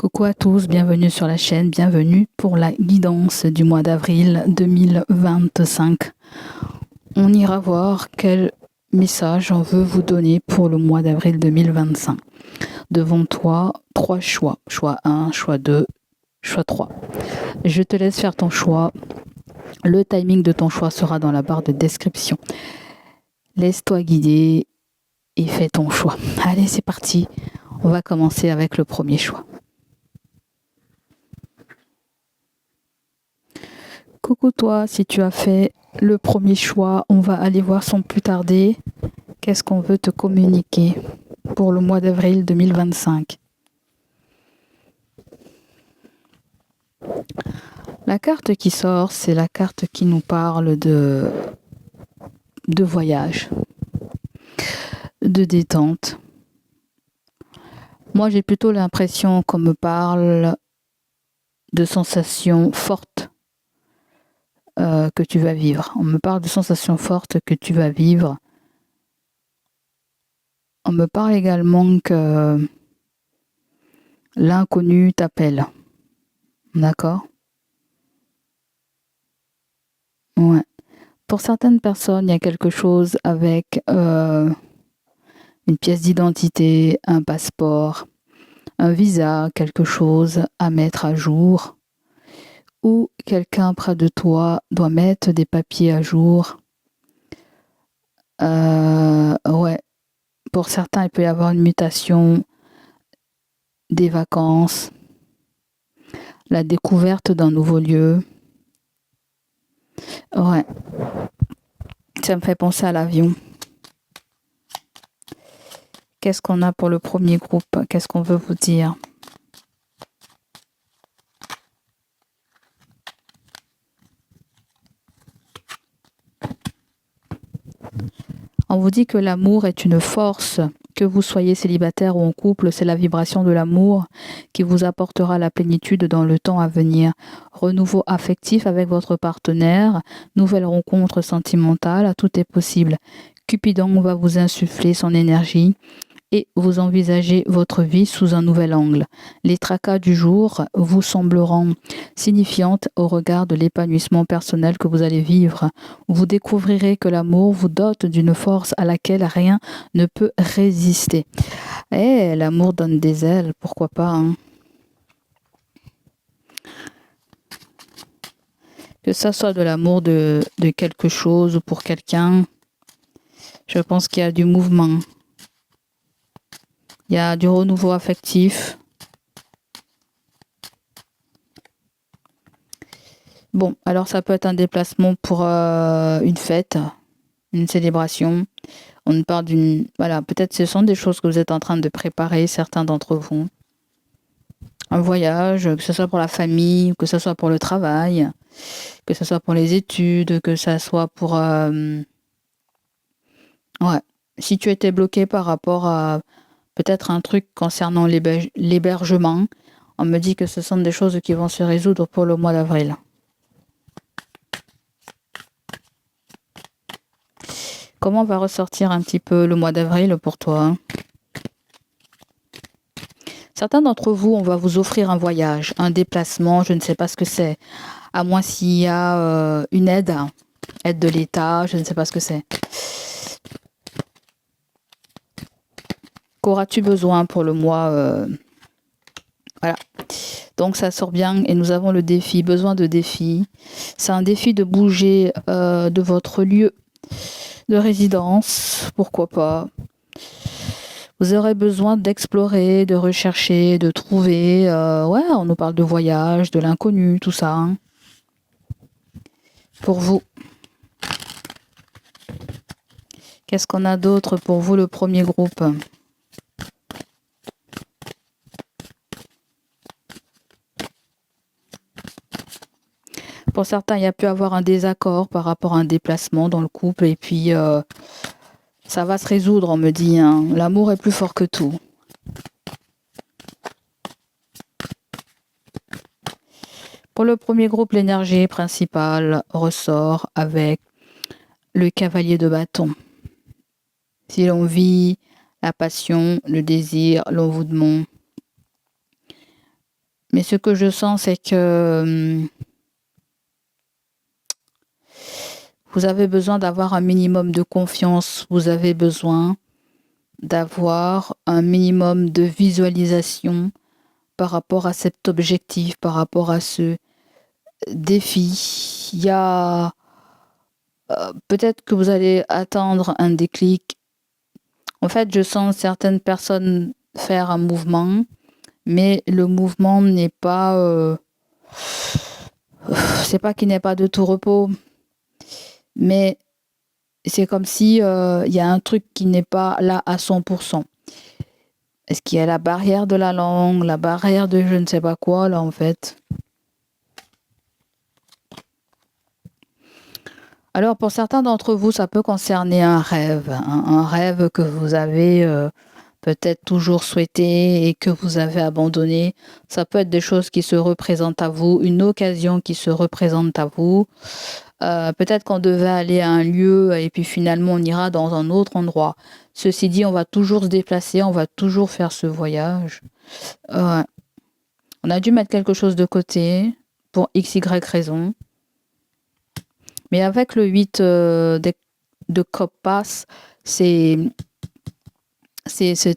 Coucou à tous, bienvenue sur la chaîne, bienvenue pour la guidance du mois d'avril 2025. On ira voir quel message on veut vous donner pour le mois d'avril 2025. Devant toi, 3 choix. Choix 1, choix 2, choix 3. Je te laisse faire ton choix. Le timing de ton choix sera dans la barre de description. Laisse-toi guider et fais ton choix. Allez, c'est parti. On va commencer avec le premier choix. Coucou toi, si tu as fait le premier choix, on va aller voir sans plus tarder qu'est-ce qu'on veut te communiquer pour le mois d'avril 2025. La carte qui sort, c'est la carte qui nous parle de voyage, de détente. Moi, j'ai plutôt l'impression qu'on me parle de sensations fortes que tu vas vivre. On me parle de sensations fortes que tu vas vivre. On me parle également que l'inconnu t'appelle. D'accord? Ouais. Pour certaines personnes, il y a quelque chose avec une pièce d'identité, un passeport, un visa, quelque chose à mettre à jour, ou quelqu'un près de toi doit mettre des papiers à jour. Ouais. Pour certains, il peut y avoir une mutation, des vacances, la découverte d'un nouveau lieu. Ouais. Ça me fait penser à l'avion. Qu'est-ce qu'on a pour le premier groupe? Qu'est-ce qu'on veut vous dire? On vous dit que l'amour est une force. Que vous soyez célibataire ou en couple, c'est la vibration de l'amour qui vous apportera la plénitude dans le temps à venir. Renouveau affectif avec votre partenaire, nouvelle rencontre sentimentale, tout est possible. Cupidon va vous insuffler son énergie et vous envisagez votre vie sous un nouvel angle. Les tracas du jour vous sembleront signifiantes au regard de l'épanouissement personnel que vous allez vivre. Vous découvrirez que l'amour vous dote d'une force à laquelle rien ne peut résister. Eh, l'amour donne des ailes, pourquoi pas, hein? Que ça soit de l'amour de quelque chose ou pour quelqu'un, je pense qu'il y a du mouvement. Il y a du renouveau affectif. Bon, alors ça peut être un déplacement pour une fête, une célébration. On parle d'une... Voilà, peut-être ce sont des choses que vous êtes en train de préparer, certains d'entre vous. Un voyage, que ce soit pour la famille, que ce soit pour le travail, que ce soit pour les études, que ce soit pour... Ouais, si tu étais bloqué par rapport à peut-être un truc concernant l'hébergement, on me dit que ce sont des choses qui vont se résoudre pour le mois d'avril. Comment va ressortir un petit peu le mois d'avril pour toi? Certains d'entre vous, on va vous offrir un voyage, un déplacement, je ne sais pas ce que c'est. À moins s'il y a une aide de l'État, je ne sais pas ce que c'est. Qu'auras-tu besoin pour le mois Voilà. Donc ça sort bien et nous avons le défi, besoin de défi. C'est un défi de bouger de votre lieu de résidence, pourquoi pas. Vous aurez besoin d'explorer, de rechercher, de trouver. Ouais, on nous parle de voyage, de l'inconnu, tout ça. Hein. Pour vous. Qu'est-ce qu'on a d'autre pour vous, le premier groupe? Pour certains, il y a pu avoir un désaccord par rapport à un déplacement dans le couple. Et puis, ça va se résoudre, on me dit. Hein. L'amour est plus fort que tout. Pour le premier groupe, l'énergie principale ressort avec le cavalier de bâton. Si l'on vit la passion, le désir, l'envoûtement, Mais ce que je sens, c'est que vous avez besoin d'avoir un minimum de confiance. Vous avez besoin d'avoir un minimum de visualisation par rapport à cet objectif, par rapport à ce défi. Il y a peut-être que vous allez attendre un déclic. En fait, je sens certaines personnes faire un mouvement, mais le mouvement n'est pas... c'est pas qu'il n'y ait pas de tout repos, mais c'est comme si il y a un truc qui n'est pas là à 100%. Est-ce qu'il y a la barrière de la langue, la barrière de je ne sais pas quoi, là, en fait? Alors, pour certains d'entre vous, ça peut concerner un rêve, un rêve que vous avez peut-être toujours souhaité et que vous avez abandonné. Ça peut être des choses qui se représentent à vous, une occasion qui se représente à vous. Peut-être qu'on devait aller à un lieu et puis finalement on ira dans un autre endroit. Ceci dit, on va toujours se déplacer, on va toujours faire ce voyage. On a dû mettre quelque chose de côté pour x, y raison. Mais avec le 8 de copasse, c'est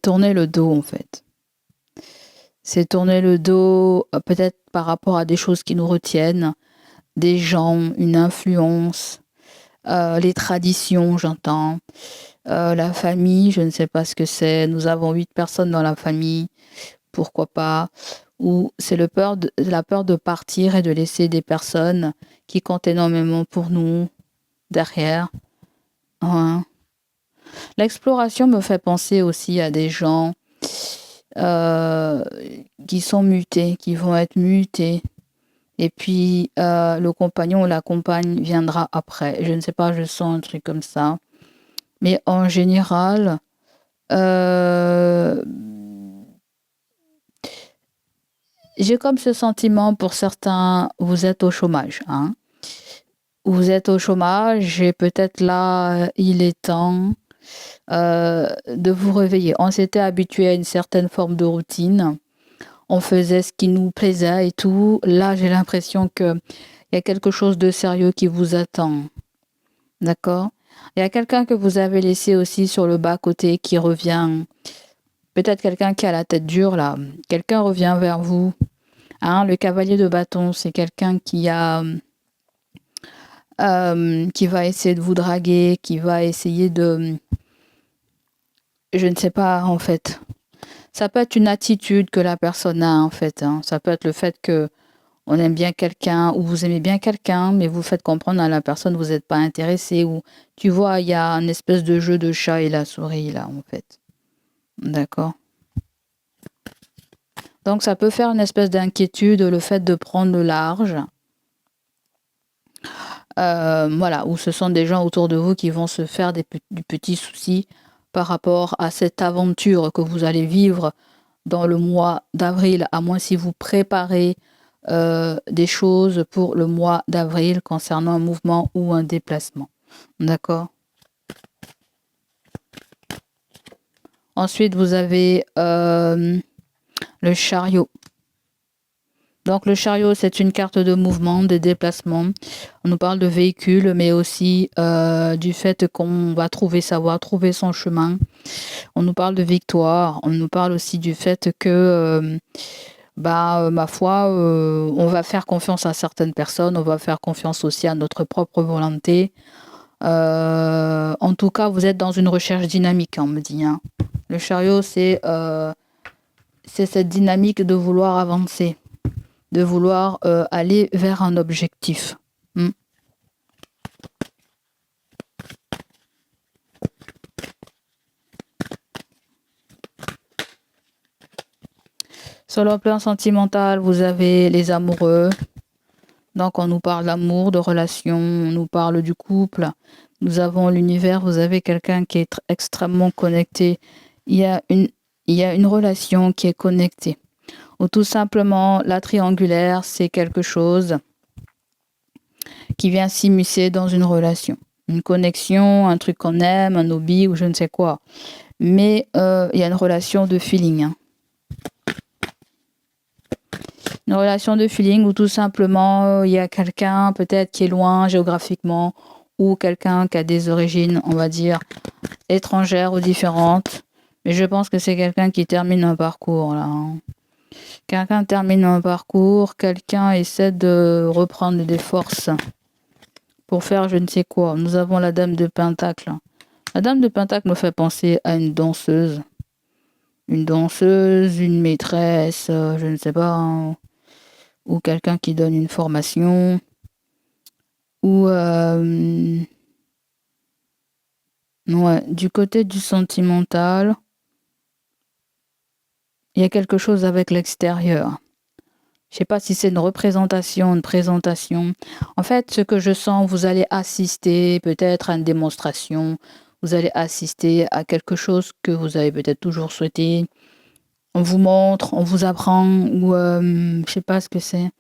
tourner le dos en fait. C'est tourner le dos peut-être par rapport à des choses qui nous retiennent, des gens, une influence, les traditions, j'entends, la famille, je ne sais pas ce que c'est. Nous avons 8 personnes dans la famille, pourquoi pas. Ou c'est la peur de partir et de laisser des personnes qui comptent énormément pour nous derrière. Ouais. L'exploration me fait penser aussi à des gens qui sont mutés, qui vont être mutés. Et puis, le compagnon ou la compagne viendra après. Je ne sais pas, je sens un truc comme ça. Mais en général, j'ai comme ce sentiment pour certains, vous êtes au chômage. Hein? Vous êtes au chômage et peut-être là, il est temps de vous réveiller. On s'était habitué à une certaine forme de routine. On faisait ce qui nous plaisait et tout. Là, j'ai l'impression qu'il y a quelque chose de sérieux qui vous attend. D'accord? Il y a quelqu'un que vous avez laissé aussi sur le bas-côté qui revient. Peut-être quelqu'un qui a la tête dure, là. Quelqu'un revient vers vous. Hein, le cavalier de bâton, c'est quelqu'un qui va essayer de vous draguer, qui va essayer de... Je ne sais pas, en fait. Ça peut être une attitude que la personne a, en fait. Hein. Ça peut être le fait que on aime bien quelqu'un ou vous aimez bien quelqu'un, mais vous faites comprendre à la personne vous n'êtes pas intéressé. Ou tu vois, il y a un espèce de jeu de chat et la souris, là, en fait. D'accord? Donc, ça peut faire une espèce d'inquiétude, le fait de prendre le large. Voilà, où ce sont des gens autour de vous qui vont se faire du petit souci par rapport à cette aventure que vous allez vivre dans le mois d'avril, à moins si vous préparez des choses pour le mois d'avril concernant un mouvement ou un déplacement. D'accord? Ensuite, vous avez le chariot. Donc, le chariot, c'est une carte de mouvement, de déplacement. On nous parle de véhicule, mais aussi du fait qu'on va trouver sa voie, trouver son chemin. On nous parle de victoire. On nous parle aussi du fait que, ma foi, on va faire confiance à certaines personnes. On va faire confiance aussi à notre propre volonté. En tout cas, vous êtes dans une recherche dynamique, on me dit. Hein. Le chariot, c'est cette dynamique de vouloir avancer, de vouloir aller vers un objectif. Sur le plan sentimental, vous avez les amoureux. Donc, on nous parle d'amour, de relation, on nous parle du couple. Nous avons l'univers, vous avez quelqu'un qui est extrêmement connecté. Il y a une relation qui est connectée. Ou tout simplement, la triangulaire, c'est quelque chose qui vient s'immiscer dans une relation. Une connexion, un truc qu'on aime, un hobby ou je ne sais quoi. Mais il y a une relation de feeling. Hein. Une relation de feeling où tout simplement il y a quelqu'un peut-être qui est loin géographiquement ou quelqu'un qui a des origines, on va dire, étrangères ou différentes. Mais je pense que c'est quelqu'un qui termine un parcours là. Quelqu'un termine un parcours, quelqu'un essaie de reprendre des forces pour faire je ne sais quoi. Nous avons la dame de Pentacle. La dame de Pentacle me fait penser à une danseuse. Une danseuse, une maîtresse, je ne sais pas, hein, ou quelqu'un qui donne une formation, ou ouais, du côté du sentimental, il y a quelque chose avec l'extérieur. Je sais pas si c'est une représentation, une présentation. En fait, ce que je sens, vous allez assister peut-être à une démonstration, vous allez assister à quelque chose que vous avez peut-être toujours souhaité. On vous montre, on vous apprend, ou je sais pas ce que c'est.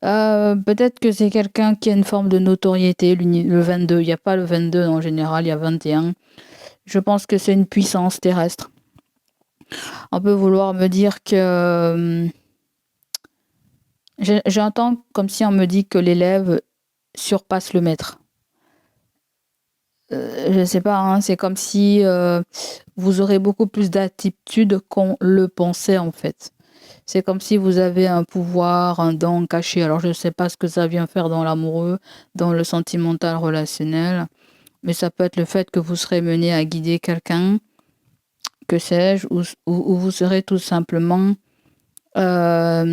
Peut-être que c'est quelqu'un qui a une forme de notoriété, le 22. Il n'y a pas le 22 en général, il y a 21. Je pense que c'est une puissance terrestre. On peut vouloir me dire que... j'entends comme si on me dit que l'élève surpasse le maître. Je ne sais pas, hein, c'est comme si vous aurez beaucoup plus d'attitude qu'on le pensait en fait. C'est comme si vous avez un pouvoir, un don caché. Alors je ne sais pas ce que ça vient faire dans l'amoureux, dans le sentimental relationnel, mais ça peut être le fait que vous serez mené à guider quelqu'un, que sais-je, ou vous serez tout simplement à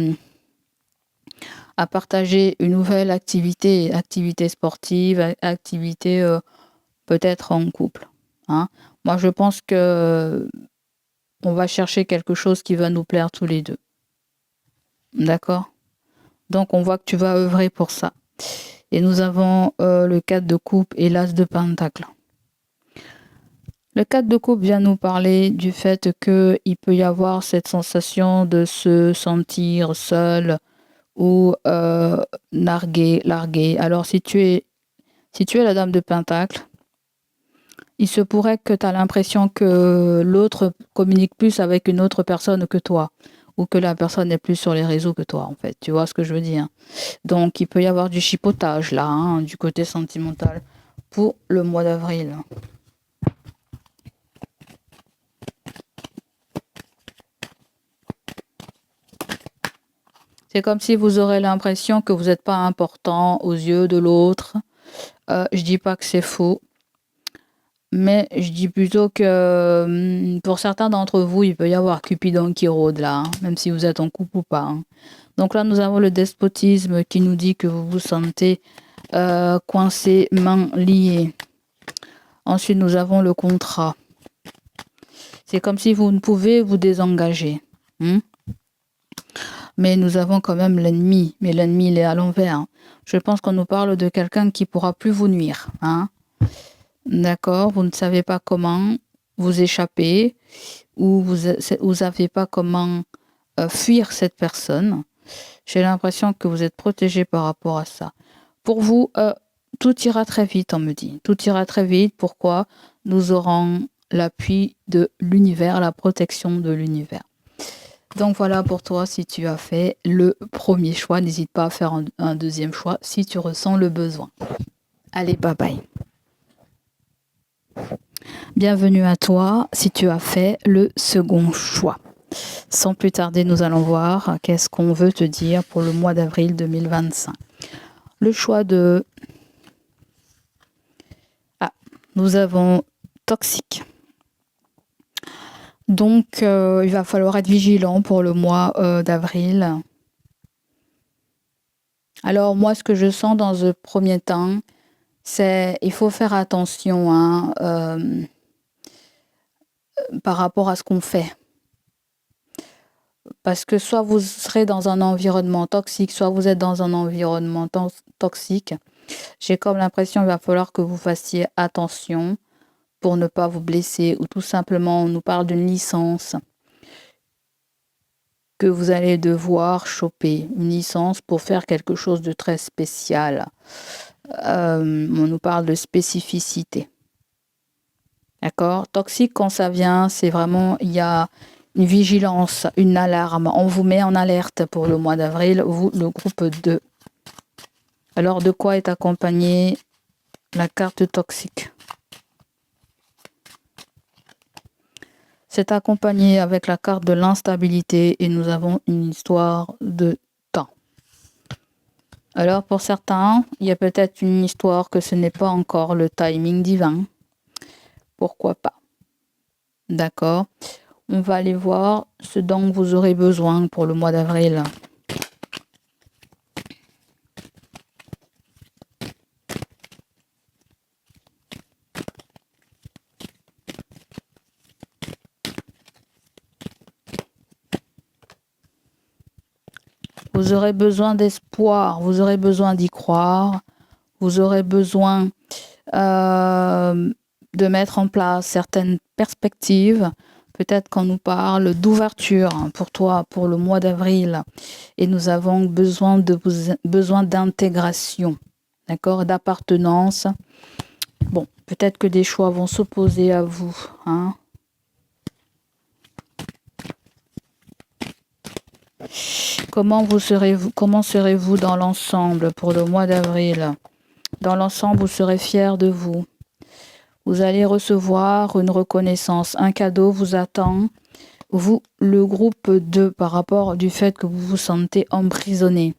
partager une nouvelle activité sportive, activité peut-être en couple. Hein. Moi, je pense que on va chercher quelque chose qui va nous plaire tous les deux. D'accord ? Donc, on voit que tu vas œuvrer pour ça. Et nous avons le 4 de coupe et l'as de pentacle. Le 4 de coupe vient nous parler du fait qu'il peut y avoir cette sensation de se sentir seul ou largué. Alors, si tu es la dame de pentacle, il se pourrait que tu as l'impression que l'autre communique plus avec une autre personne que toi, ou que la personne est plus sur les réseaux que toi, en fait. Tu vois ce que je veux dire? Donc, il peut y avoir du chipotage, là, hein, du côté sentimental, pour le mois d'avril. C'est comme si vous aurez l'impression que vous n'êtes pas important aux yeux de l'autre. Je dis pas que c'est faux. Mais je dis plutôt que pour certains d'entre vous, il peut y avoir Cupidon qui rôde là, hein, même si vous êtes en couple ou pas. Hein. Donc là, nous avons le despotisme qui nous dit que vous vous sentez coincé, mains liées. Ensuite, nous avons le contrat. C'est comme si vous ne pouvez vous désengager. Hein. Mais nous avons quand même l'ennemi. Mais l'ennemi, il est à l'envers. Hein. Je pense qu'on nous parle de quelqu'un qui pourra plus vous nuire. Hein. D'accord, vous ne savez pas comment vous échapper ou vous savez pas comment fuir cette personne. J'ai l'impression que vous êtes protégé par rapport à ça. Pour vous, tout ira très vite, on me dit. Tout ira très vite. Pourquoi ? Nous aurons l'appui de l'univers, la protection de l'univers. Donc voilà pour toi, si tu as fait le premier choix, n'hésite pas à faire un deuxième choix si tu ressens le besoin. Allez, bye bye. Bienvenue à toi si tu as fait le second choix. Sans plus tarder, nous allons voir qu'est-ce qu'on veut te dire pour le mois d'avril 2025. Le choix de... nous avons toxique. Donc, il va falloir être vigilant pour le mois d'avril. Alors, moi, ce que je sens dans ce premier temps, c'est il faut faire attention hein, par rapport à ce qu'on fait. Parce que soit vous serez dans un environnement toxique, soit vous êtes dans un environnement toxique. J'ai comme l'impression qu'il va falloir que vous fassiez attention pour ne pas vous blesser. Ou tout simplement, on nous parle d'une licence que vous allez devoir choper. Une licence pour faire quelque chose de très spécial. On nous parle de spécificité. D'accord ? Toxique, quand ça vient, c'est vraiment, il y a une vigilance, une alarme. On vous met en alerte pour le mois d'avril, vous, le groupe 2. Alors, de quoi est accompagnée la carte toxique? C'est accompagné avec la carte de l'instabilité et nous avons une histoire de temps. Alors, pour certains, il y a peut-être une histoire que ce n'est pas encore le timing divin. Pourquoi pas? D'accord. On va aller voir ce dont vous aurez besoin pour le mois d'avril. Vous aurez besoin d'espoir, vous aurez besoin d'y croire, vous aurez besoin de mettre en place certaines perspectives. Peut-être qu'on nous parle d'ouverture pour toi, pour le mois d'avril. Et nous avons besoin d'intégration, d'accord, d'appartenance. Bon, peut-être que des choix vont s'opposer à vous, hein. Comment serez-vous dans l'ensemble pour le mois d'avril? Dans l'ensemble, vous serez fiers de vous. Vous allez recevoir une reconnaissance. Un cadeau vous attend. Vous, le groupe 2, par rapport du fait que vous vous sentez emprisonné.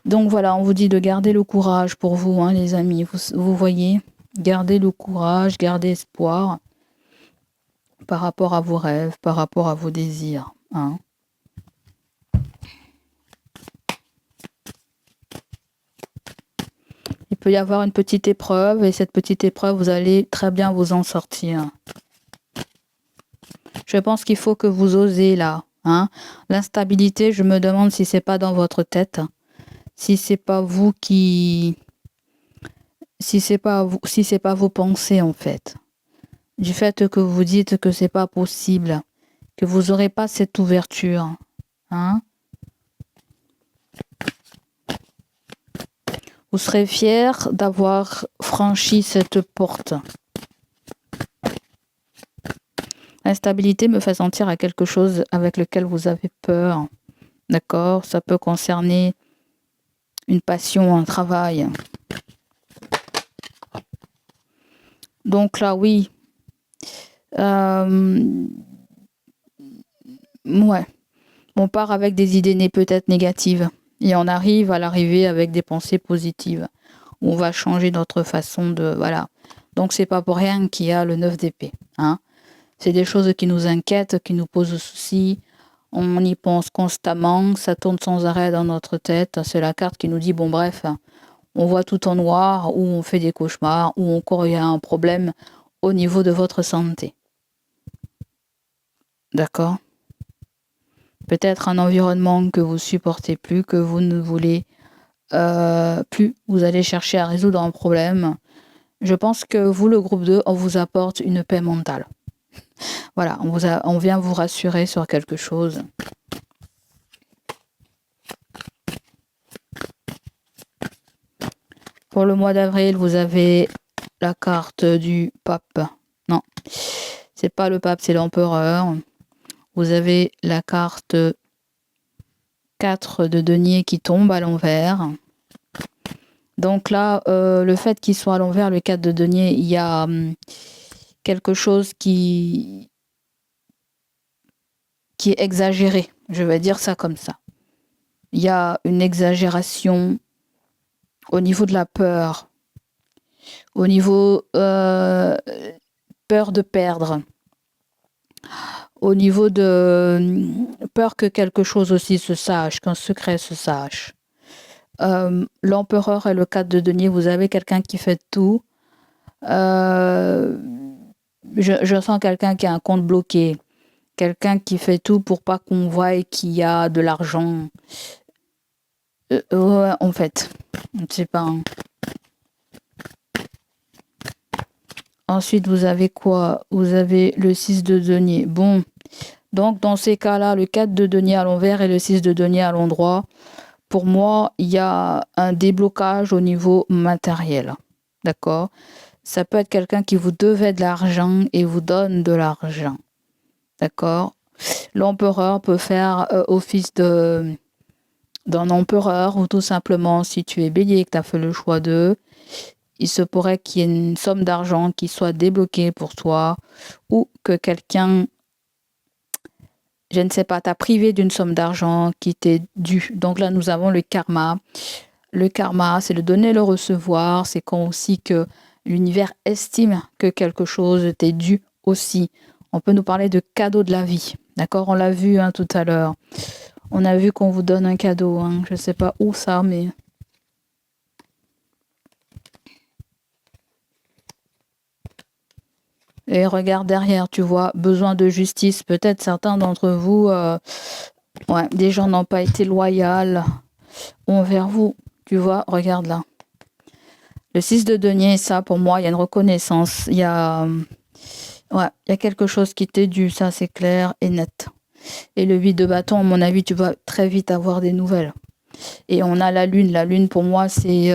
Donc voilà, on vous dit de garder le courage pour vous, hein, les amis. Vous voyez, gardez le courage, gardez espoir par rapport à vos rêves, par rapport à vos désirs, hein. Il peut y avoir une petite épreuve et cette petite épreuve, vous allez très bien vous en sortir. Je pense qu'il faut que vous osez là, hein. L'instabilité, je me demande si c'est pas dans votre tête, si c'est pas vous qui, si c'est pas vos pensées en fait. Du fait que vous dites que c'est pas possible, que vous n'aurez pas cette ouverture, hein. Vous serez fier d'avoir franchi cette porte. L'instabilité me fait sentir à quelque chose avec lequel vous avez peur. D'accord? Ça peut concerner une passion, un travail. Donc là, oui. Ouais. On part avec des idées peut-être négatives. Et on arrive à l'arrivée avec des pensées positives. On va changer notre façon de... Voilà. Donc c'est pas pour rien qu'il y a le 9 d'épée, hein. C'est des choses qui nous inquiètent, qui nous posent soucis. On y pense constamment, ça tourne sans arrêt dans notre tête. C'est la carte qui nous dit, bon bref, on voit tout en noir, ou on fait des cauchemars, ou encore il y a un problème au niveau de votre santé. D'accord? Peut-être un environnement que vous supportez plus, que vous ne voulez plus. Vous allez chercher à résoudre un problème. Je pense que vous, le groupe 2, on vous apporte une paix mentale. Voilà, on vient vous rassurer sur quelque chose. Pour le mois d'avril, vous avez la carte du pape. Non, c'est pas le pape, c'est l'empereur. Vous avez la carte 4 de denier qui tombe à l'envers. Donc là, le fait qu'il soit à l'envers, le 4 de denier, il y a quelque chose qui est exagéré. Je vais dire ça comme ça. Il y a une exagération au niveau de la peur, au niveau peur de perdre, au niveau de peur que quelque chose aussi se sache, qu'un secret se sache. L'empereur et le 4 de denier, vous avez quelqu'un qui fait tout. Je sens quelqu'un qui a un compte bloqué, quelqu'un qui fait tout pour pas qu'on voie qu'il y a de l'argent. Ouais, en fait, je sais pas. Hein. Ensuite, vous avez quoi? Vous avez le 6 de denier. Bon, donc dans ces cas-là, le 4 de denier à l'envers et le 6 de denier à l'endroit, pour moi, il y a un déblocage au niveau matériel. D'accord? Ça peut être quelqu'un qui vous devait de l'argent et vous donne de l'argent. D'accord? L'empereur peut faire office d'un empereur, ou tout simplement, si tu es bélier et que tu as fait le choix d'eux, il se pourrait qu'il y ait une somme d'argent qui soit débloquée pour toi, ou que quelqu'un, je ne sais pas, t'a privé d'une somme d'argent qui t'est due. Donc là, nous avons le karma. Le karma, c'est le donner, le recevoir. C'est quand aussi que l'univers estime que quelque chose t'est dû aussi. On peut nous parler de cadeau de la vie. D'accord? On l'a vu tout à l'heure. On a vu qu'on vous donne un cadeau. Je ne sais pas où ça, mais... Et regarde derrière, tu vois, besoin de justice. Peut-être certains d'entre vous, des gens n'ont pas été loyaux envers vous. Tu vois, regarde là. Le 6 de denier, ça, pour moi, il y a une reconnaissance. Il y a quelque chose qui t'est dû, ça, c'est clair et net. Et le 8 de bâton, à mon avis, tu vas très vite avoir des nouvelles. Et on a la lune. La lune, pour moi, c'est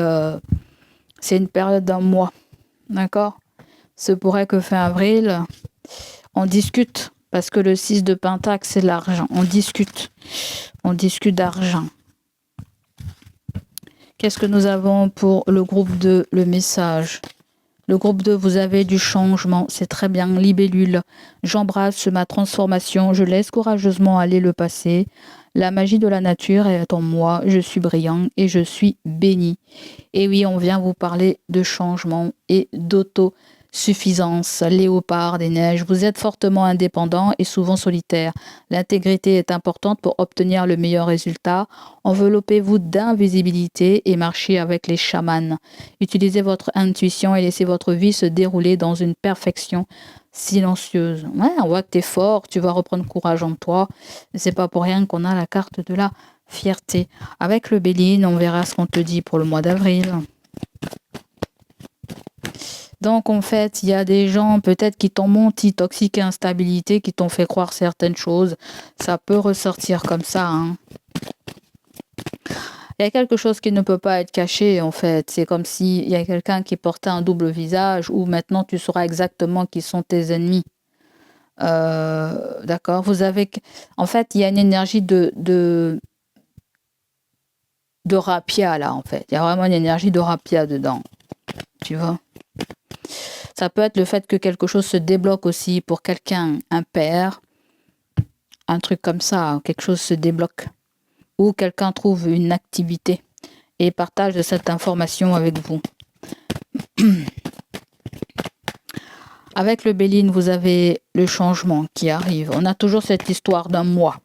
une période d'un mois. D'accord? Se pourrait que fin avril, on discute. Parce que le 6 de pentacle, c'est l'argent. On discute. On discute d'argent. Qu'est-ce que nous avons pour le groupe 2, le message? Le groupe 2, vous avez du changement. C'est très bien. Libellule. J'embrasse ma transformation. Je laisse courageusement aller le passé. La magie de la nature est en moi. Je suis brillant et je suis béni. Et oui, on vient vous parler de changement et d'autosuffisance. Léopard des neiges, vous êtes fortement indépendant et souvent solitaire. L'intégrité est importante pour obtenir le meilleur résultat. Enveloppez-vous d'invisibilité et marchez avec les chamans. Utilisez votre intuition et laissez votre vie se dérouler dans une perfection silencieuse. Ouais, on voit que tu es fort, tu vas reprendre courage en toi. C'est pas pour rien qu'on a la carte de la fierté. Avec le Béline, on verra ce qu'on te dit pour le mois d'avril. Donc, en fait, il y a des gens peut-être qui t'ont menti, toxique et instabilité, qui t'ont fait croire certaines choses. Ça peut ressortir comme ça. Il y a quelque chose qui ne peut pas être caché, en fait. C'est comme s'il y a quelqu'un qui portait un double visage, où maintenant tu sauras exactement qui sont tes ennemis. D'accord? Vous avez... En fait, il y a une énergie de rapia, là, en fait. Il y a vraiment une énergie de rapia dedans. Tu vois? Ça peut être le fait que quelque chose se débloque aussi pour quelqu'un, un père, un truc comme ça, quelque chose se débloque. Ou quelqu'un trouve une activité et partage cette information avec vous. Avec le Béline, vous avez le changement qui arrive. On a toujours cette histoire d'un mois.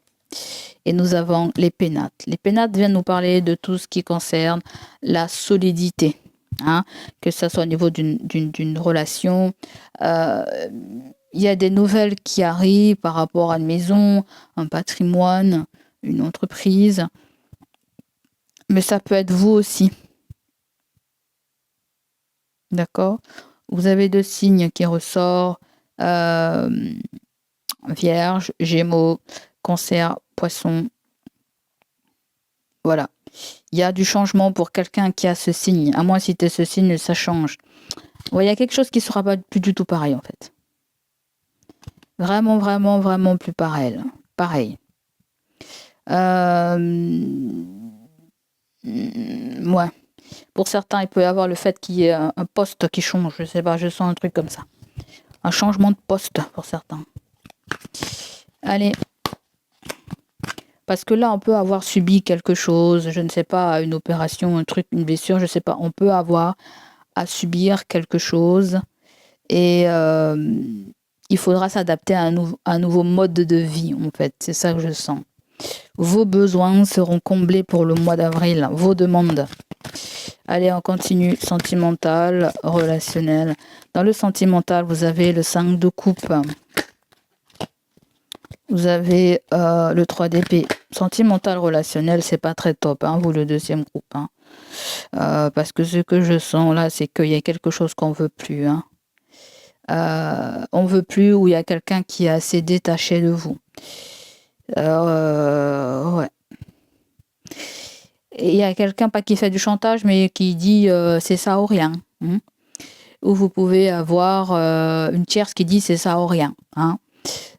Et nous avons les pénates. Les pénates viennent nous parler de tout ce qui concerne la solidité. Que ce soit au niveau d'une relation. Il y a des nouvelles qui arrivent par rapport à une maison, un patrimoine, une entreprise. Mais ça peut être vous aussi. D'accord? Vous avez 2 signes qui ressortent. Vierge, Gémeaux, Cancer, Poisson. Voilà. Il y a du changement pour quelqu'un qui a ce signe. À moins si tu es ce signe, ça change. Ouais, il y a quelque chose qui ne sera pas plus du tout pareil, en fait. Vraiment, vraiment, vraiment plus pareil. Pareil. Ouais. Pour certains, il peut y avoir le fait qu'il y ait un poste qui change. Je sais pas, je sens un truc comme ça. Un changement de poste pour certains. Allez. Parce que là, on peut avoir subi quelque chose, je ne sais pas, une opération, un truc, une blessure, je ne sais pas. On peut avoir à subir quelque chose et il faudra s'adapter à un nouveau mode de vie, en fait. C'est ça que je sens. Vos besoins seront comblés pour le mois d'avril, vos demandes. Allez, on continue. Sentimental, relationnel. Dans le sentimental, vous avez le 5 de coupe. Vous avez le 3 d'épée. Sentimental, relationnel, c'est pas très top, vous, le 2e groupe. Parce que ce que je sens là, c'est qu'il y a quelque chose qu'on veut plus. On veut plus, ou il y a quelqu'un qui est assez détaché de vous. Ouais. Et il y a quelqu'un, pas qui fait du chantage, mais qui dit c'est ça ou rien. Ou vous pouvez avoir une tierce qui dit c'est ça ou rien.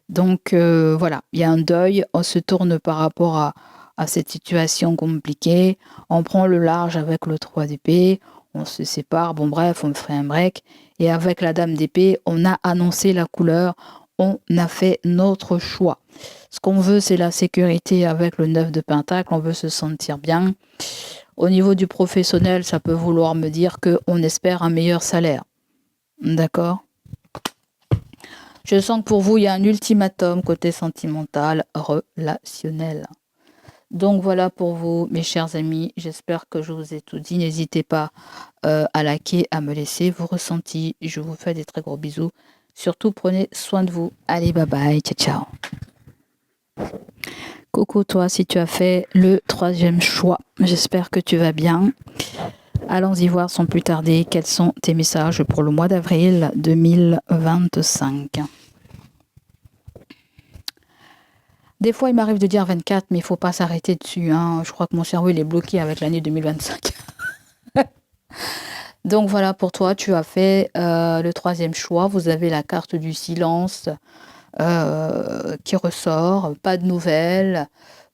Donc voilà, il y a un deuil, on se tourne par rapport à cette situation compliquée, on prend le large avec le 3 d'épée, on se sépare, bon bref, on ferait un break, et avec la dame d'épée, on a annoncé la couleur, on a fait notre choix. Ce qu'on veut, c'est la sécurité avec le 9 de pentacle, on veut se sentir bien. Au niveau du professionnel, ça peut vouloir me dire qu'on espère un meilleur salaire. D'accord ? Je sens que pour vous, il y a un ultimatum côté sentimental, relationnel. Donc voilà pour vous, mes chers amis. J'espère que je vous ai tout dit. N'hésitez pas à liker, à me laisser vos ressentis. Je vous fais des très gros bisous. Surtout, prenez soin de vous. Allez, bye bye. Ciao, ciao. Coucou toi, si tu as fait le 3e choix. J'espère que tu vas bien. Allons-y voir sans plus tarder quels sont tes messages pour le mois d'avril 2025. Des fois, il m'arrive de dire 24, mais il ne faut pas s'arrêter dessus. Hein. Je crois que mon cerveau il est bloqué avec l'année 2025. Donc voilà, pour toi, tu as fait le 3e choix. Vous avez la carte du silence qui ressort. Pas de nouvelles,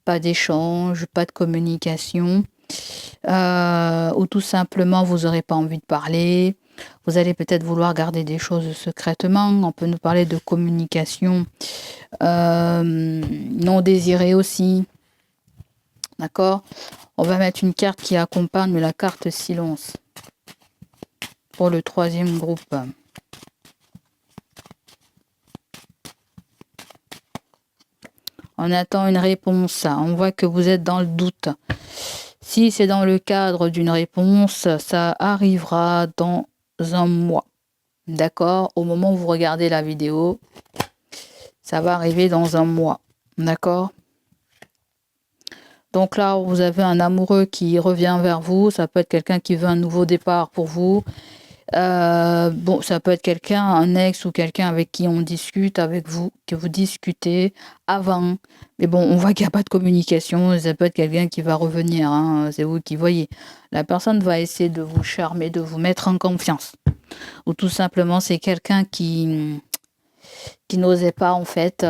pas d'échange, pas de communication. Ou tout simplement, vous n'aurez pas envie de parler. Vous allez peut-être vouloir garder des choses secrètement. On peut nous parler de communication non désirée aussi. D'accord ? On va mettre une carte qui accompagne la carte silence pour le 3e groupe. On attend une réponse. On voit que vous êtes dans le doute. Si c'est dans le cadre d'une réponse, ça arrivera dans un mois. D'accord ? Au moment où vous regardez la vidéo, ça va arriver dans un mois. D'accord ? Donc là, vous avez un amoureux qui revient vers vous. Ça peut être quelqu'un qui veut un nouveau départ pour vous. Bon, ça peut être quelqu'un, un ex ou quelqu'un avec qui on discute avec vous, que vous discutez avant. Mais bon, on voit qu'il n'y a pas de communication. Ça peut être quelqu'un qui va revenir. Hein, c'est vous qui voyez. La personne va essayer de vous charmer, de vous mettre en confiance. Ou tout simplement, c'est quelqu'un qui n'osait pas en fait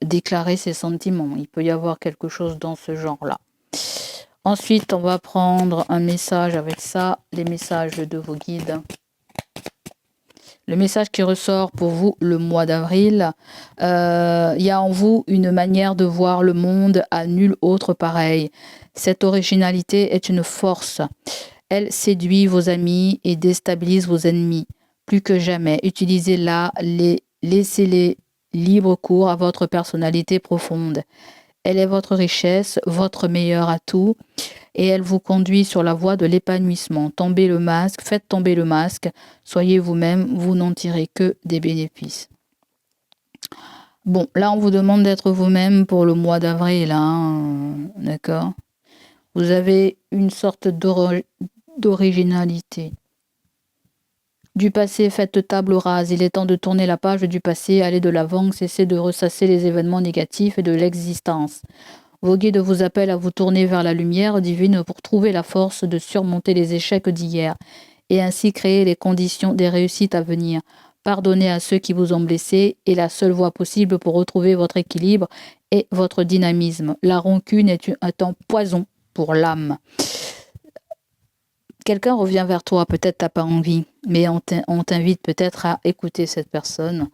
déclarer ses sentiments. Il peut y avoir quelque chose dans ce genre-là. Ensuite, on va prendre un message avec ça, les messages de vos guides. Le message qui ressort pour vous le mois d'avril, il y a en vous une manière de voir le monde à nul autre pareil. Cette originalité est une force. Elle séduit vos amis et déstabilise vos ennemis. Plus que jamais, utilisez-la, laissez-les libre cours à votre personnalité profonde. Elle est votre richesse, votre meilleur atout, et elle vous conduit sur la voie de l'épanouissement. Tombez le masque, faites tomber le masque, soyez vous-même, vous n'en tirez que des bénéfices. Bon, là on vous demande d'être vous-même pour le mois d'avril, hein, d'accord ? Vous avez une sorte d'originalité. Du passé, faites table rase. Il est temps de tourner la page du passé, aller de l'avant, cesser de ressasser les événements négatifs et de l'existence. Vos guides vous appellent à vous tourner vers la lumière divine pour trouver la force de surmonter les échecs d'hier et ainsi créer les conditions des réussites à venir. Pardonnez à ceux qui vous ont blessé est la seule voie possible pour retrouver votre équilibre et votre dynamisme. La rancune est un poison pour l'âme. Quelqu'un revient vers toi, peut-être t'as pas envie, mais on t'invite peut-être à écouter cette personne.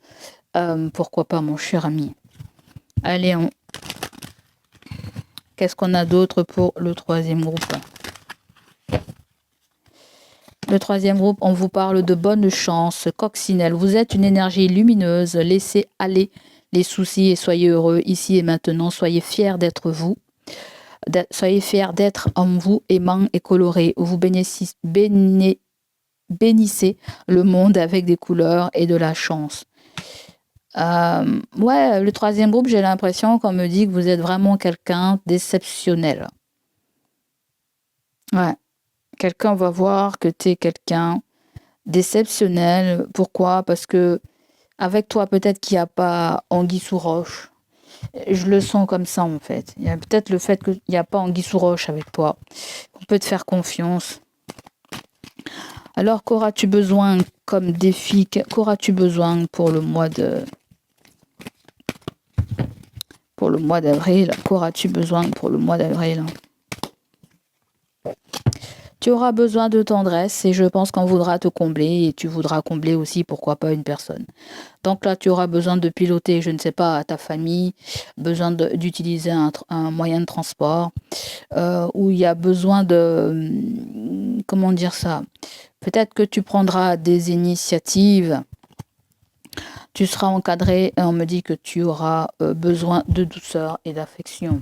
Pourquoi pas, mon cher ami. Allez, qu'est-ce qu'on a d'autre pour le 3e groupe ? Le 3e groupe, on vous parle de bonne chance, coccinelle. Vous êtes une énergie lumineuse, laissez aller les soucis et soyez heureux ici et maintenant. Soyez fiers d'être vous. Soyez fiers d'être en vous, aimant et coloré. Vous bénissez le monde avec des couleurs et de la chance. Ouais, le 3e groupe, j'ai l'impression qu'on me dit que vous êtes vraiment quelqu'un d'exceptionnel. Ouais, quelqu'un va voir que tu es quelqu'un d'exceptionnel. Pourquoi ? Parce que avec toi, peut-être qu'il n'y a pas anguille sous roche. Je le sens comme ça, en fait. Il y a peut-être le fait qu'il n'y a pas anguille sous roche avec toi. On peut te faire confiance. Alors, qu'auras-tu besoin comme défi ? Qu'auras-tu besoin pour le mois pour le mois d'avril. Qu'auras-tu besoin pour le mois d'avril? Tu auras besoin de tendresse et je pense qu'on voudra te combler et tu voudras combler aussi, pourquoi pas, une personne. Donc là, tu auras besoin de piloter, je ne sais pas, ta famille, besoin d'utiliser un moyen de transport, où il y a besoin de... Comment dire ça? Peut-être que tu prendras des initiatives. Tu seras encadré et on me dit que tu auras besoin de douceur et d'affection.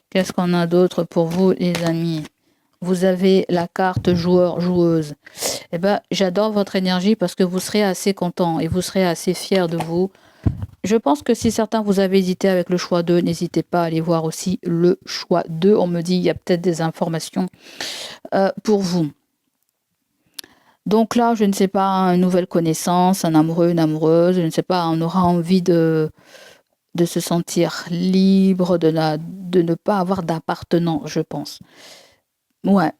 Qu'est-ce qu'on a d'autre pour vous, les amis? Vous avez la carte joueur-joueuse. Eh ben, j'adore votre énergie parce que vous serez assez content et vous serez assez fier de vous. Je pense que si certains vous avez hésité avec le choix 2, n'hésitez pas à aller voir aussi le choix 2. On me dit il y a peut-être des informations pour vous. Donc là, je ne sais pas, une nouvelle connaissance, un amoureux, une amoureuse, je ne sais pas, on aura envie de se sentir libre, de ne pas avoir d'appartenance, je pense. Ouais,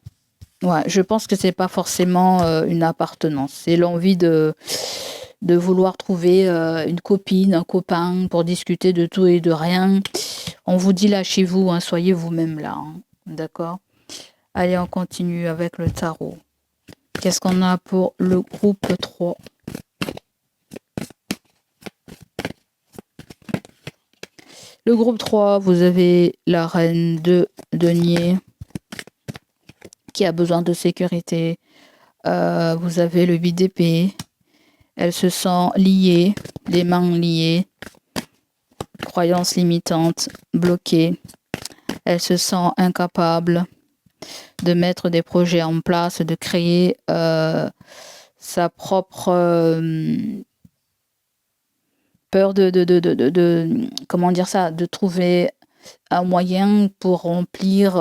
je pense que c'est pas forcément une appartenance. C'est l'envie de vouloir trouver une copine, un copain pour discuter de tout et de rien. On vous dit lâchez-vous, hein, soyez vous-même là. Hein, d'accord? Allez, on continue avec le tarot. Qu'est-ce qu'on a pour le groupe 3? Le groupe 3, vous avez la reine de denier qui a besoin de sécurité. Vous avez le 8 d'épée. Elle se sent liée, les mains liées. Croyances limitantes, bloquée. Elle se sent incapable de mettre des projets en place, de créer sa propre peur de comment dire ça, de trouver un moyen pour remplir,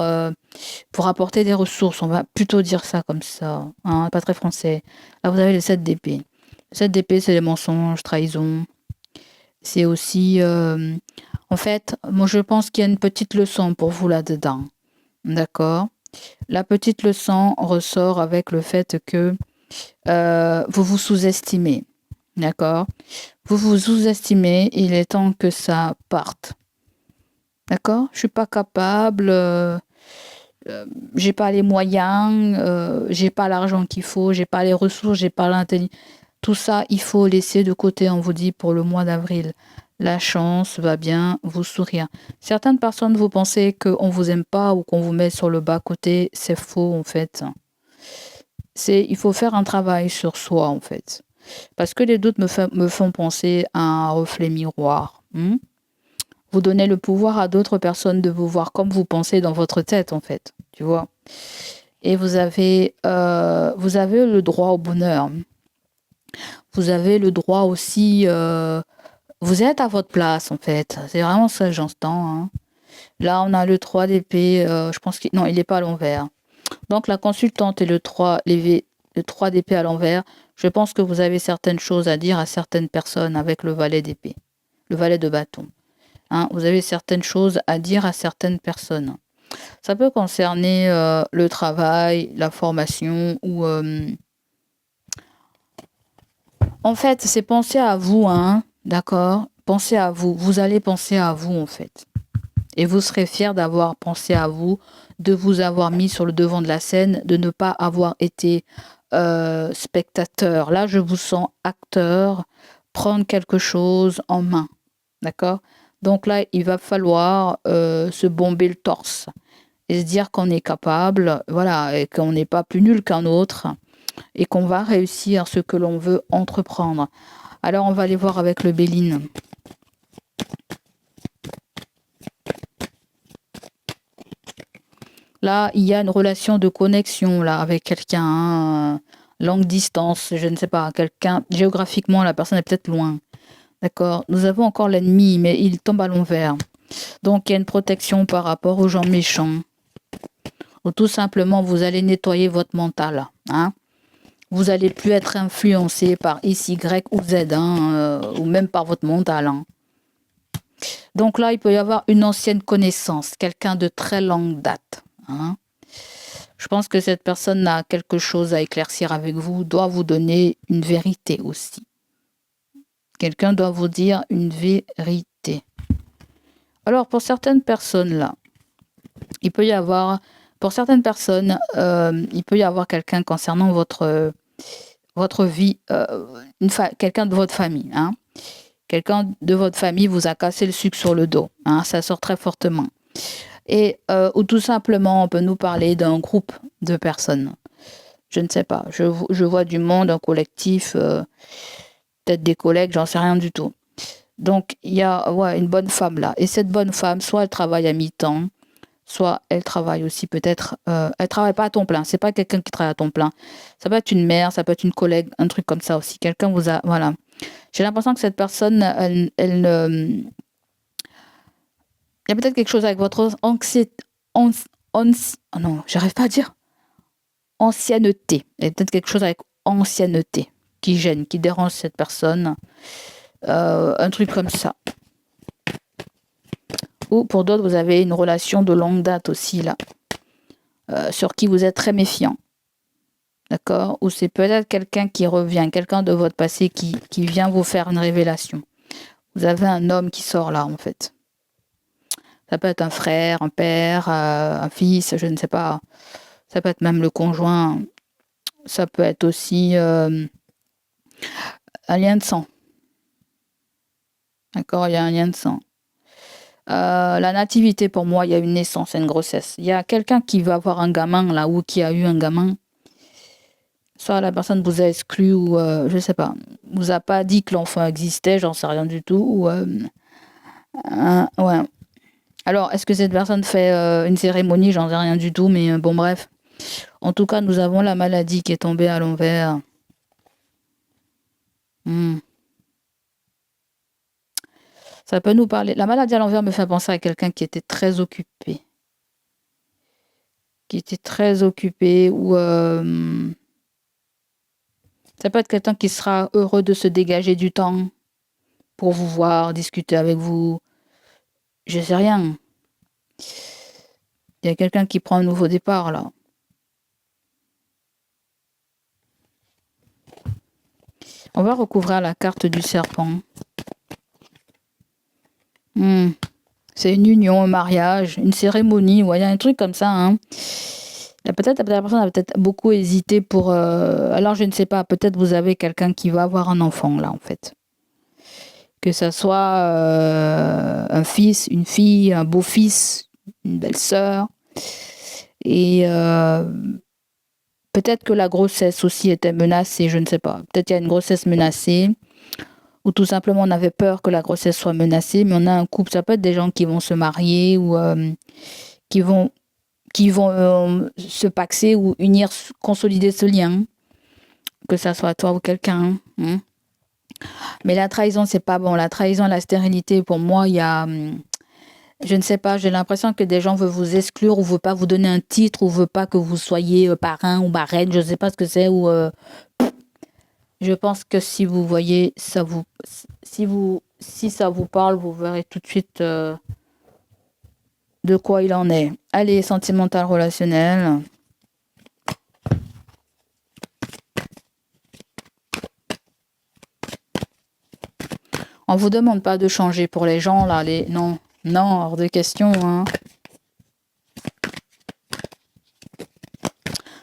pour apporter des ressources. On va plutôt dire ça comme ça, hein, pas très français. Là, vous avez le 7 d'épée. Le 7 d'épée, c'est les mensonges, trahison. C'est aussi, en fait, moi je pense qu'il y a une petite leçon pour vous là-dedans. D'accord? La petite leçon ressort avec le fait que vous vous sous-estimez. D'accord? Vous vous sous-estimez, il est temps que ça parte. D'accord? Je suis pas capable, j'ai pas les moyens, j'ai pas l'argent qu'il faut, j'ai pas les ressources, j'ai pas l'intelligence. Tout ça, il faut laisser de côté, on vous dit, pour le mois d'avril. La chance va bien vous sourire. Certaines personnes, vous pensez qu'on vous aime pas ou qu'on vous met sur le bas-côté. C'est faux, en fait. Il faut faire un travail sur soi, en fait. Parce que les doutes me font penser à un reflet miroir. Vous donnez le pouvoir à d'autres personnes de vous voir comme vous pensez dans votre tête, en fait. Tu vois? Et vous avez le droit au bonheur. Vous avez le droit aussi... vous êtes à votre place, en fait. C'est vraiment ça que j'entends. Hein. Là, on a le 3 d'épée. Je pense qu'il... Non, il n'est pas à l'envers. Donc, la consultante et le 3 d'épée à l'envers. Je pense que vous avez certaines choses à dire à certaines personnes avec le valet d'épée. Le valet de bâton. Hein, vous avez certaines choses à dire à certaines personnes. Ça peut concerner le travail, la formation ou... En fait, c'est penser à vous, hein, d'accord? Pensez à vous. Vous allez penser à vous, en fait. Et vous serez fiers d'avoir pensé à vous, de vous avoir mis sur le devant de la scène, de ne pas avoir été spectateur. Là, je vous sens acteur, prendre quelque chose en main, d'accord? Donc là, il va falloir se bomber le torse et se dire qu'on est capable, voilà, et qu'on n'est pas plus nul qu'un autre et qu'on va réussir ce que l'on veut entreprendre. Alors, on va aller voir avec le Béline. Là, il y a une relation de connexion là avec quelqu'un, hein, longue distance, je ne sais pas, quelqu'un, géographiquement, la personne est peut-être loin. D'accord? Nous avons encore l'ennemi, mais il tombe à l'envers. Donc, il y a une protection par rapport aux gens méchants. Ou tout simplement, vous allez nettoyer votre mental. Hein? Vous n'allez plus être influencé par X, Y ou Z, hein, ou même par votre mental. Hein. Donc là, il peut y avoir une ancienne connaissance, quelqu'un de très longue date. Hein. Je pense que cette personne a quelque chose à éclaircir avec vous, doit vous donner une vérité aussi. Quelqu'un doit vous dire une vérité. Alors, pour certaines personnes là, il peut y avoir, pour certaines personnes, il peut y avoir quelqu'un concernant votre vie, quelqu'un de votre famille. Hein. Quelqu'un de votre famille vous a cassé le sucre sur le dos. Hein, ça sort très fortement. Et ou tout simplement, on peut nous parler d'un groupe de personnes. Je ne sais pas. Je vois du monde, un collectif, peut-être des collègues, j'en sais rien du tout. Donc, il y a une bonne femme là. Et cette bonne femme, soit elle travaille à mi-temps, soit elle travaille aussi peut-être... elle travaille pas à temps plein. C'est pas quelqu'un qui travaille à temps plein. Ça peut être une mère, ça peut être une collègue, un truc comme ça aussi. Quelqu'un vous a... Voilà. J'ai l'impression que cette personne, il y a peut-être quelque chose avec votre anxiété... Oh non, j'arrive pas à dire. Ancienneté. Il y a peut-être quelque chose avec ancienneté qui gêne, qui dérange cette personne. Un truc comme ça. Ou pour d'autres, vous avez une relation de longue date aussi là, sur qui vous êtes très méfiant. D'accord? Ou c'est peut-être quelqu'un qui revient, quelqu'un de votre passé qui vient vous faire une révélation. Vous avez un homme qui sort là en fait. Ça peut être un frère, un père, un fils, je ne sais pas. Ça peut être même le conjoint. Ça peut être aussi un lien de sang. D'accord? Il y a un lien de sang. La nativité, pour moi, il y a une naissance, une grossesse. Il y a quelqu'un qui va avoir un gamin, là, ou qui a eu un gamin. Soit la personne vous a exclu, ou je sais pas, vous a pas dit que l'enfant existait, j'en sais rien du tout. Ou, ouais. Alors, est-ce que cette personne fait une cérémonie? J'en sais rien du tout, mais bon, bref. En tout cas, nous avons la maladie qui est tombée à l'envers. Ça peut nous parler. La maladie à l'envers me fait penser à quelqu'un qui était très occupé. Ou ça peut être quelqu'un qui sera heureux de se dégager du temps pour vous voir, discuter avec vous. Je sais rien. Il y a quelqu'un qui prend un nouveau départ là. On va recouvrir la carte du serpent. C'est une union, un mariage, une cérémonie, il y a un truc comme ça. Hein. Peut-être la personne a peut-être beaucoup hésité pour... alors je ne sais pas, peut-être vous avez quelqu'un qui va avoir un enfant là en fait. Que ça soit un fils, une fille, un beau-fils, une belle-sœur. Et peut-être que la grossesse aussi était menacée, je ne sais pas. Peut-être qu'il y a une grossesse menacée. Ou tout simplement on avait peur que la grossesse soit menacée, mais on a un couple, ça peut être des gens qui vont se marier ou qui vont se paxer ou unir, consolider ce lien, que ça soit toi ou quelqu'un. Hein. Mais la trahison, c'est pas bon. La trahison, la stérilité, pour moi, il y a... je ne sais pas, j'ai l'impression que des gens veulent vous exclure ou veulent pas vous donner un titre ou veulent pas que vous soyez parrain ou marraine, je ne sais pas ce que c'est. Ou je pense que si vous voyez, si ça vous parle, vous verrez tout de suite de quoi il en est. Allez, sentimental, relationnel. On vous demande pas de changer pour les gens là, non, hors de question. Hein.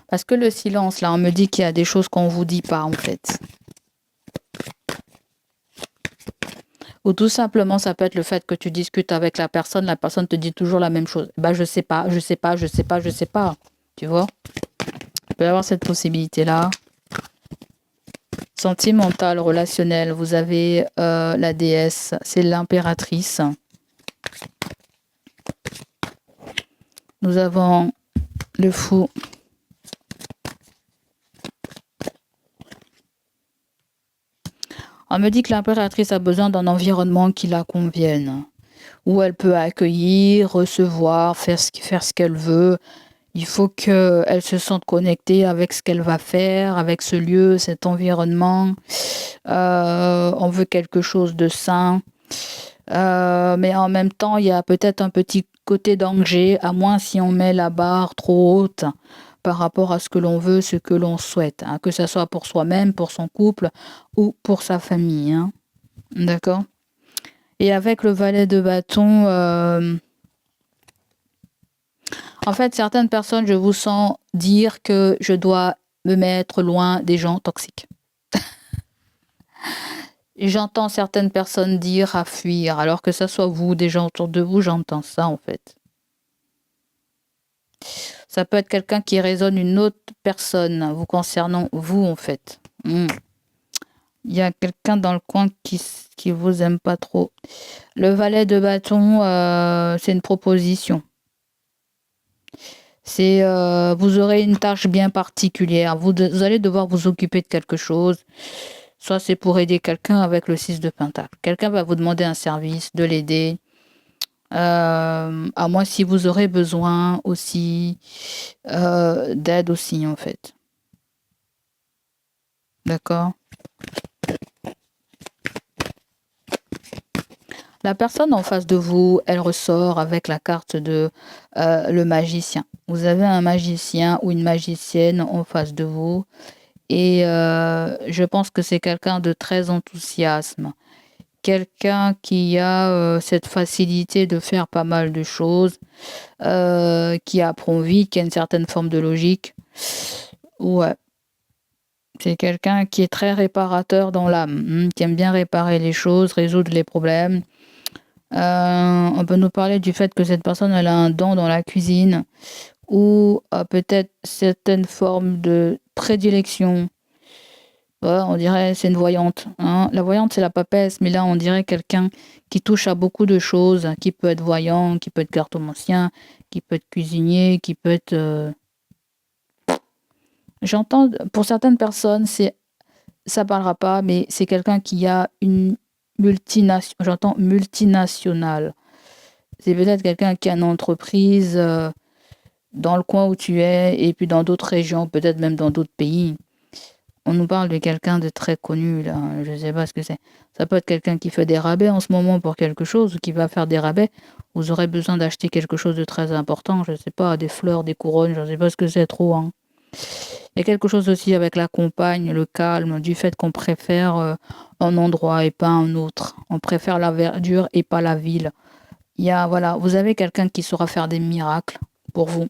Parce que le silence là, on me dit qu'il y a des choses qu'on vous dit pas en fait. Ou tout simplement, ça peut être le fait que tu discutes avec la personne te dit toujours la même chose. Je sais pas. Tu vois? Il peut y avoir cette possibilité-là. Sentimental, relationnel, vous avez la déesse, c'est l'impératrice. Nous avons le fou. On me dit que l'impératrice a besoin d'un environnement qui la convienne, où elle peut accueillir, recevoir, faire ce qu'elle veut. Il faut qu'elle se sente connectée avec ce qu'elle va faire, avec ce lieu, cet environnement. On veut quelque chose de sain. Mais en même temps, il y a peut-être un petit côté danger, à moins si on met la barre trop haute par rapport à ce que l'on veut, ce que l'on souhaite, hein, que ce soit pour soi-même, pour son couple ou pour sa famille. Hein. D'accord. Et avec le valet de bâton, en fait, certaines personnes, je vous sens dire que je dois me mettre loin des gens toxiques. J'entends certaines personnes dire à fuir, alors que ça soit vous, des gens autour de vous, j'entends ça en fait. Ça peut être quelqu'un qui raisonne une autre personne vous concernant, vous en fait. Il y a quelqu'un dans le coin qui vous aime pas trop. Le valet de bâton, c'est une proposition. C'est vous aurez une tâche bien particulière. Vous allez devoir vous occuper de quelque chose. Soit c'est pour aider quelqu'un avec le 6 de Pentacle. Quelqu'un va vous demander un service, de l'aider. À moins si vous aurez besoin aussi d'aide aussi en fait. D'accord. La personne en face de vous, elle ressort avec la carte de le magicien. Vous avez un magicien ou une magicienne en face de vous et je pense que c'est quelqu'un de très enthousiasme. Quelqu'un qui a cette facilité de faire pas mal de choses, qui apprend vite, qui a une certaine forme de logique. Ouais. C'est quelqu'un qui est très réparateur dans l'âme, qui aime bien réparer les choses, résoudre les problèmes. On peut nous parler du fait que cette personne elle a un don dans la cuisine ou peut-être certaines formes de prédilection. Ouais, on dirait c'est une voyante. Hein. La voyante c'est la papesse, mais là on dirait quelqu'un qui touche à beaucoup de choses, qui peut être voyant, qui peut être cartomancien, qui peut être cuisinier, qui peut être... J'entends, pour certaines personnes, ça parlera pas, mais c'est quelqu'un qui a une multinationale. C'est peut-être quelqu'un qui a une entreprise dans le coin où tu es et puis dans d'autres régions, peut-être même dans d'autres pays. On nous parle de quelqu'un de très connu, là. Je ne sais pas ce que c'est. Ça peut être quelqu'un qui fait des rabais en ce moment pour quelque chose ou qui va faire des rabais. Vous aurez besoin d'acheter quelque chose de très important. Je ne sais pas, des fleurs, des couronnes, je ne sais pas ce que c'est trop. Hein. Il y a quelque chose aussi avec la campagne, le calme, du fait qu'on préfère un endroit et pas un autre. On préfère la verdure et pas la ville. Voilà, vous avez quelqu'un qui saura faire des miracles pour vous.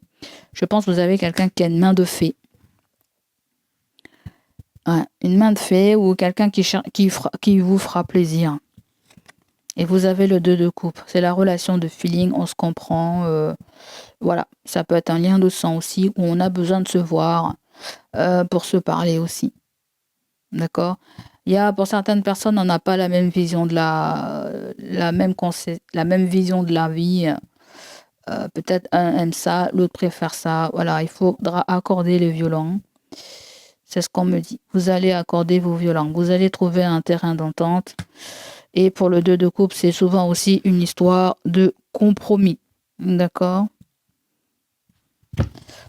Je pense que vous avez quelqu'un qui a une main de fée. Ouais, une main de fée ou quelqu'un qui vous fera plaisir. Et vous avez le 2 de coupe. C'est la relation de feeling, on se comprend. Voilà, ça peut être un lien de sang aussi, où on a besoin de se voir pour se parler aussi. D'accord. Pour certaines personnes, on n'a pas la même vision de la même vision de la vie. Peut-être un aime ça, l'autre préfère ça. Voilà, il faudra accorder les violons. C'est ce qu'on me dit. Vous allez accorder vos violons. Vous allez trouver un terrain d'entente. Et pour le 2 de coupe, c'est souvent aussi une histoire de compromis. D'accord.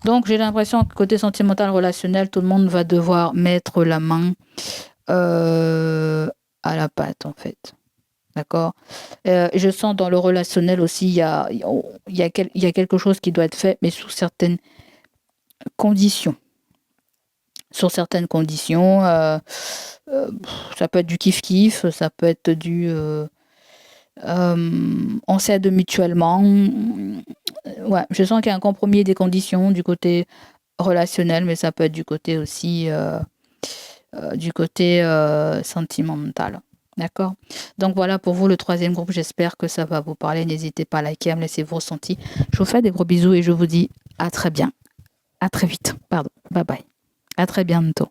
Donc, j'ai l'impression que côté sentimental, relationnel, tout le monde va devoir mettre la main à la pâte, en fait. D'accord. Je sens dans le relationnel aussi, il y a quelque chose qui doit être fait, mais sous certaines conditions. Sur certaines conditions, ça peut être du kiff-kiff, ça peut être on s'aide mutuellement. Ouais, je sens qu'il y a un compromis des conditions du côté relationnel, mais ça peut être du côté aussi sentimental. D'accord. Donc voilà pour vous le 3e groupe. J'espère que ça va vous parler. N'hésitez pas à liker, à me laisser vos ressentis. Je vous fais des gros bisous et je vous dis à très bien. À très vite. Pardon. Bye bye. À très bientôt.